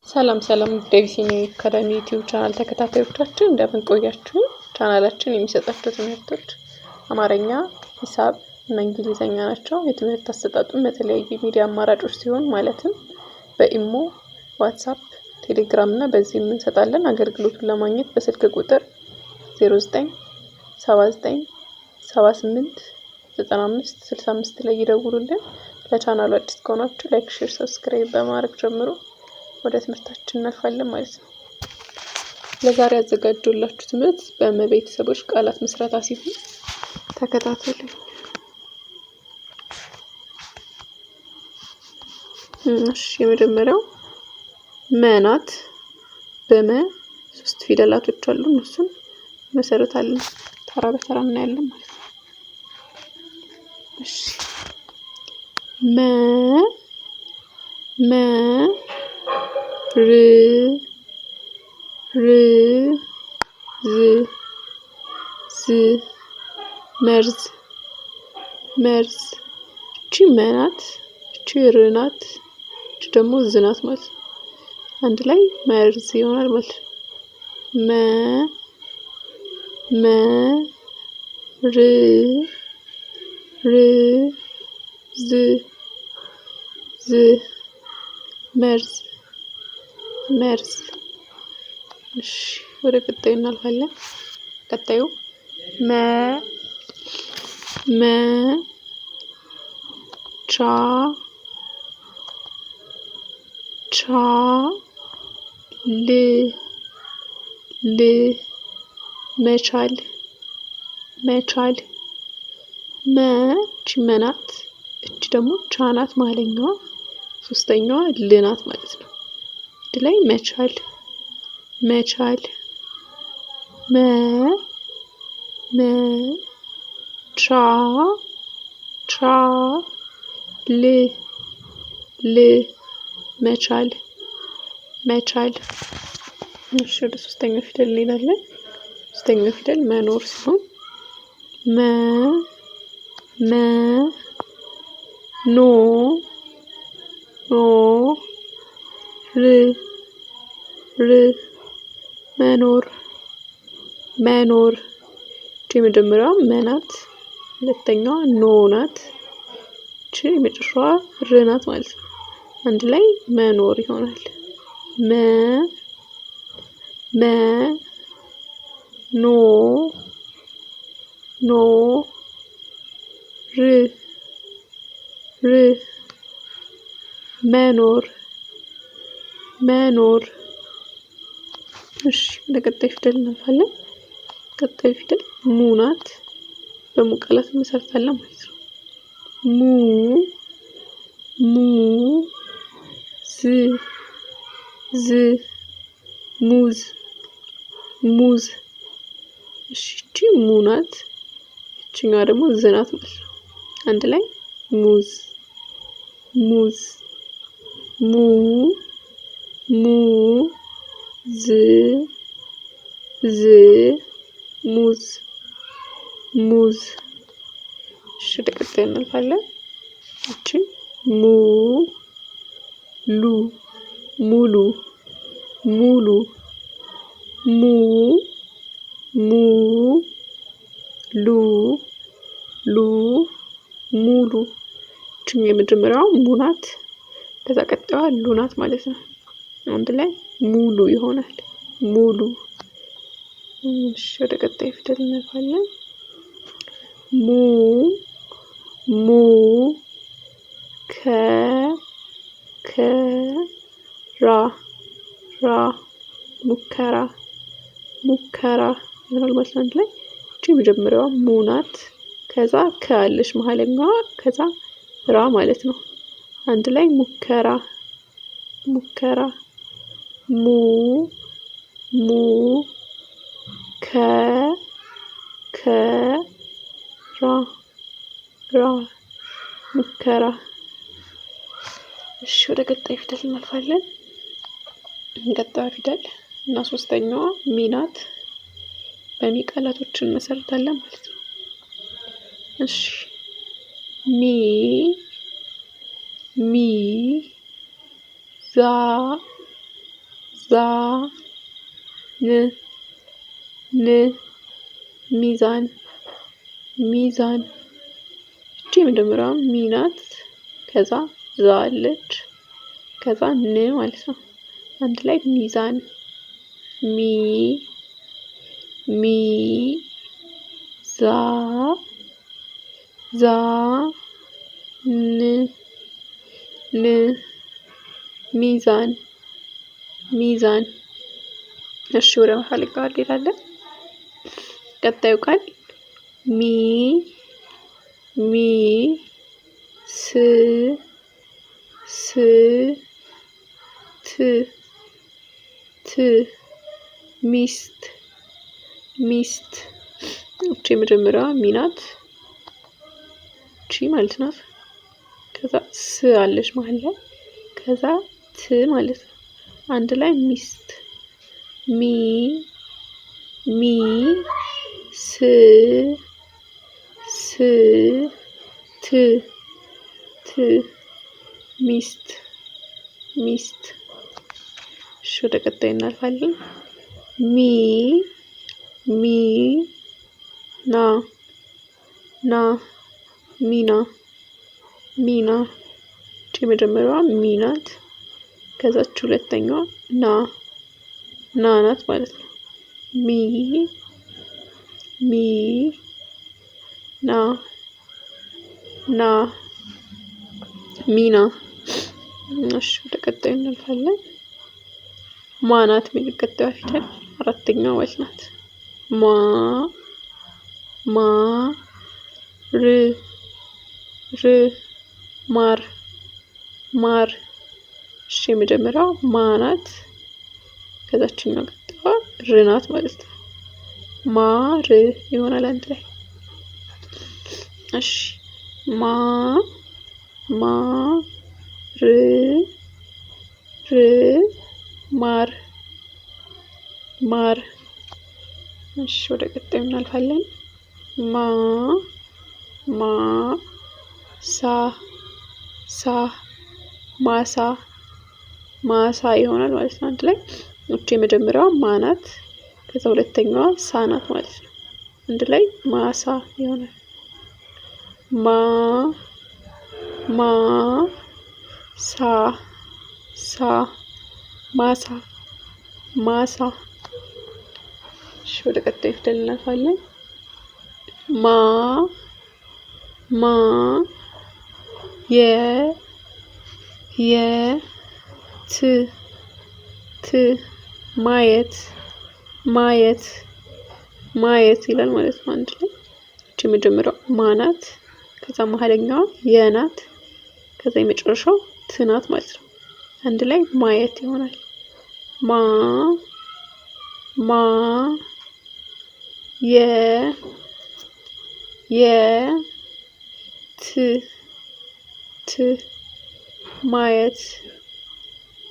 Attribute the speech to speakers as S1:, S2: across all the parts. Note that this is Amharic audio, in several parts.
S1: ሰላም ዴቪሲኒ አካዳሚ ዩቲዩብ ቻናል ተከታታዮቻችን እንደምን ቆያችሁ? ቻናላችን የሚሰጣቸው ትምህርቶች አማርኛ፣ ሂሳብ እና እንግሊዘኛ ናቸው። የትምህርት አሰጣጡም በተለያዩ ሚዲያ አማራጮች ሲሆን ማለትም በኢሞ፣ ዋትስአፕ፣ ቴሌግራም እና በዚህም እንሰጣለን። አገልግሎቱን ለማግኘት በስልክ ቁጥር 0979 78 95 65 ላይ ይደውሉልን። ለቻናሉ አዲስ ከሆናችሁ ላይክ፣ ሼር፣ ሰብስክራይብ በማድረግ ጀምሩ። ወደ ትምህርታችን እናልፋለን ማለት ነው። ለዛሬ ያዘጋጀሁላችሁ ትምህርት በመቤተሰቦች ቃላት ምስረታ ሲሆን ተከታተሉ። የመጀመሪያው መናት። በመ 3 ፊደላቶች አሉ። እነሱን መሰረታለን። ተራ በተራ እናያለን ማለት ነው። መርዝ እቺ መናት፣ እቺ ርናት፣ እቺ ደግሞ ዝናት ማለት ነው። አንድ ላይ መርዝ ይሆናል ማለት ነው። መርዝ። እሺ ወደ ቀጣዩ እናልፋለን። ቀጣዩ መቻል። እቺ መናት፣ እቺ ደግሞ ቻናት ማለኛዋ፣ ሶስተኛዋ ልናት ማለት ነው። አንድ ላይ መቻል። መቻል። እሺ ወደ ሶስተኛው ፊደል እንሄዳለን። ሶስተኛው ፊደል መኖር ሲሆን መኖር። እቺ የመጀመሪያዋ መናት፣ ሁለተኛዋ ኖ ናት፣ እቺ የመጨረሻዋ ርናት ማለት ነው። አንድ ላይ መኖር ይሆናል። መኖር። እሺ ወደ ቀጣይ ፊደል እናልፋለን። ቀጣይ ፊደል ሙ ናት። በሙ ቃላት እንመሰርታለን ማለት ነው። ሙዝ። እሺ እቺ ሙ ናት፣ እቺኛዋ ደግሞ ዝ ናት ማለት ነው። አንድ ላይ ሙዝ። ሙዝ። እሺ ወደ ቀጣዩ እናልፋለን። እቺ ሙሉ። እቺ የመጀመሪያዋ ሙ ናት፣ ከዛ ቀጣዩዋ ሉ ናት ማለት ነው። አንድ ላይ ሙሉ ይሆናል። ሙሉ። እሺ ወደ ቀጣይ ፊደል እናልፋለን። ሙከራ ይሆናል ማለት ነው። አንድ ላይ እቺ የመጀመሪያዋ ሙ ናት፣ ከዛ ከአለሽ መሀለኛዋ፣ ከዛ ራ ማለት ነው። አንድ ላይ ሙከራ። ሙከራ። እሺ ወደ ቀጣይ ፊደል እናልፋለን። ቀጣዩ ፊደል እና ሶስተኛዋ ሚ ናት። በሚ ቃላቶችን እንመሰርታለን ማለት ነው። እሺ ሚ ዛ ን ን ሚዛን ሚዛን። እቺ የመጀመሪያዋ ሚ ናት። ከዛ ዛ አለች። ከዛ ን ማለት ነው። አንድ ላይ ሚዛን ሚ ሚ ዛ ዛ ን ን ሚዛን ሚዛን። እሺ ወደ መሀል ቃል እንሄዳለን። ቀጣዩ ቃል ሚ ሚ ስ ስ ት ት ሚስት ሚስት። እቺ የመጀመሪያዋ ሚ ናት። እቺ ማለት ናት። ከዛ ስ አለች መሀል ላይ። ከዛ ት ማለት ነው። አንድ ላይ ሚስት ሚ ሚ ስ ስ ት ት ሚስት ሚስት። እሺ ወደ ቀጣይ እናልፋለን። ሚ ሚ ና ና ሚና ሚና። እቺ የመጀመሪያዋ ሚ ናት። ከዛች ሁለተኛዋ ና ና ናት ማለት ነው። ሚ ሚ ና ና ሚና። እሺ ወደ ቀጣዩ እናልፋለን። ማ ናት የሚቀጥለው ፊደል አራተኛዋ ማለት ናት። ማ ማ ር ር ማር ማር። እሺ የመጀመሪያው ማ ናት። ከዛችኛው ቀጥታ ር ናት ማለት ነው። ማር ይሆናል አንድ ላይ። እሺ ማ ማ ር ር ማር ማር። እሺ ወደ ቀጣዩ እናልፋለን። ማ ማ ሳ ሳ ማሳ ማሳ ይሆናል ማለት ነው አንድ ላይ። እቺ የመጀመሪያዋ ማ ናት። ከዛ ሁለተኛዋ ሳ ናት ማለት ነው። አንድ ላይ ማሳ ይሆናል። ማ ማ ሳ ሳ ማሳ ማሳ። እሺ ወደ ቀጣዩ ፊደል እናልፋለን። ማ ማ የ የ ት ት ማየት ማየት ማየት ይላል ማለት ነው አንድ ላይ። እቺ የመጀመሪያው ማ ናት። ከዛ መሀለኛዋ የ ናት። ከዛ የመጨረሻው ት ናት ማለት ነው። አንድ ላይ ማየት ይሆናል። ማ ማ የ የ ት ት ማየት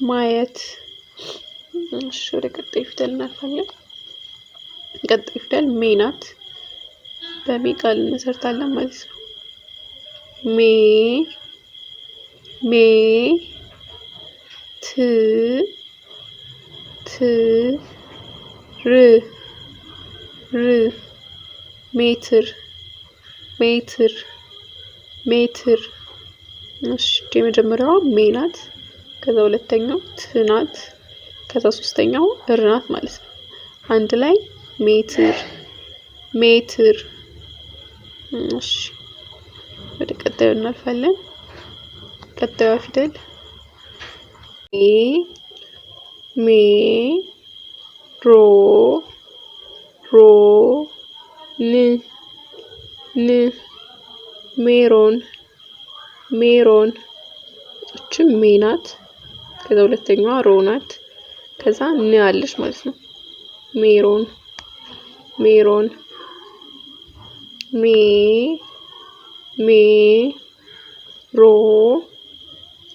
S1: ማየት። እሺ ወደ ቀጣዩ ፊደል እናልፋለን። ቀጣዩ ፊደል ሜ ናት። በሜ ቃል እንመሰርታለን ማለት ነው። ሜ ሜ ት ት ር ር ሜትር ሜትር ሜትር። እሺ የመጀመሪያዋ ሜ ናት። ከዛ ሁለተኛው ት ናት። ከዛ ሶስተኛው ር ናት ማለት ነው። አንድ ላይ ሜትር ሜትር። እሺ ወደ ቀጣዩ እናልፋለን። ቀጣዩ ፊደል ሜ ሜ ሮ ሮ ን ን ሜሮን ሜሮን። እቺ ሜ ናት። ከዛ ሁለተኛዋ ሮ ናት። ከዛ ን አለች ማለት ነው። ሜሮን ሜሮን ሜ ሜ ሮ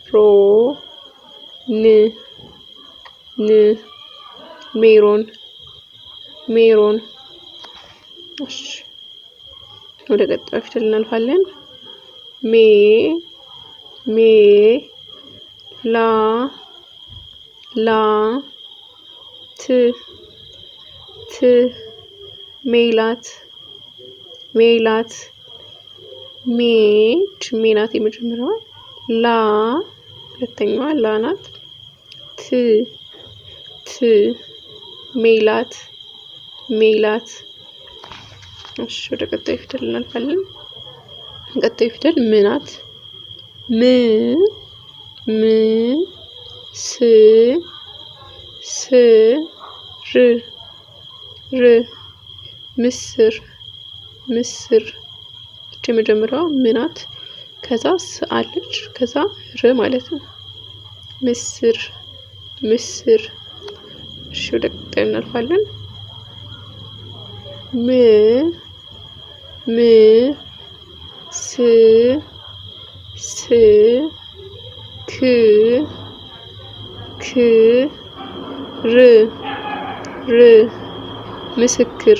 S1: ሮ ን ን ሜሮን ሜሮን። እሺ ወደ ቀጣዩ ፊደል እናልፋለን። ሜ ሜ ላ ላ ሜላት ሜላት ሜናት የመጀመሪያዋ ላ ሁለተኛዋ ላ ናት። ሜላት እሺ ወደ ቀጣዩ ፊደል እናልፋለን። ቀጣዩ ፊደል ም ናት። ምስር የመጀመሪያዋ ም ናት። ከዛ ስ አለች ከዛ ር ማለት ነው። ምስር እሺ ወደ ቀጣዩ እናልፋለን። ምስክር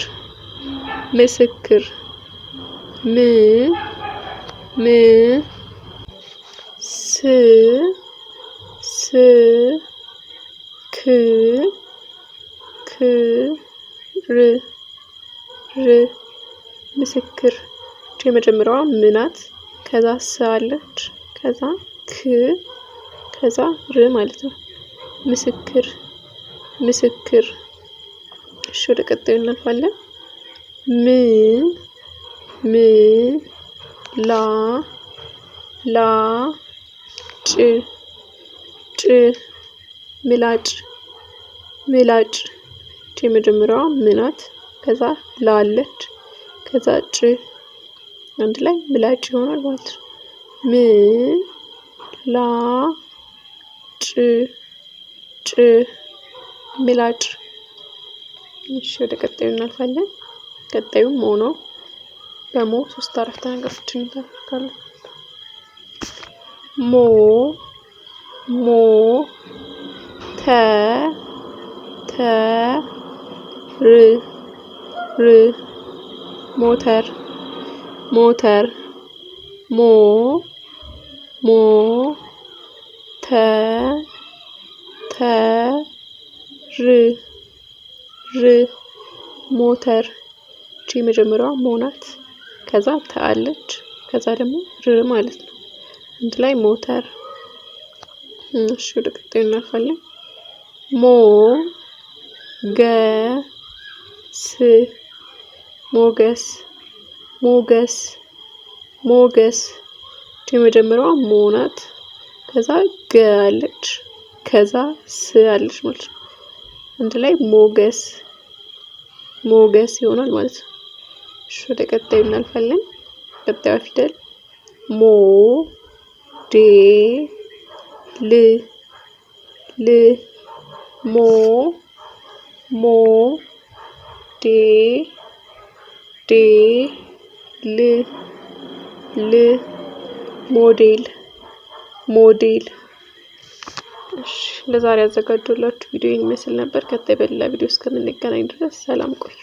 S1: ምስክር የመጀመሪያዋ ም ናት። ከዛ ስ አለች ከዛ ከዛ ር ማለት ነው። ምስክር እሺ ወደ ቀጣዩ እናልፋለን። ላ ጭ ምላጭ የመጀመሪያዋ ም ናት። ከዛ ላ አለች ከዛ ጭ አንድ ላይ ምላጭ ይሆናል ማለት ነው። ምላጭ እሺ ወደ ቀጣዩ እናልፋለን። ቀጣዩም ሞ ነው። በሞ 3 አረፍተ ነገሮችን እንተርካለን። ሞተር ሞተር የመጀመሪያዋ ሞ ናት። ከዛ አለች ከዛ ደግሞ ር ማለት ነው። አንድ ላይ ሞተር። እሺ ወደ ቀጣዩ እናልፋለን። ሞገስ የመጀመሪያዋ ሞ ናት። ከዛ ገ አለች ከዛ ስ አለች ማለት ነው። አንድ ላይ ሞገስ ይሆናል ማለት ነው። እሺ ወደ ቀጣዩ እናልፋለን። ቀጣዩ ፊደል ሞዴል። እሺ ለዛሬ ያዘጋጀሁላችሁ ቪዲዮ ይመስል ነበር። ቀጣይ በሌላ ቪዲዮ እስከምንገናኝ ድረስ ሰላም ቆዩ።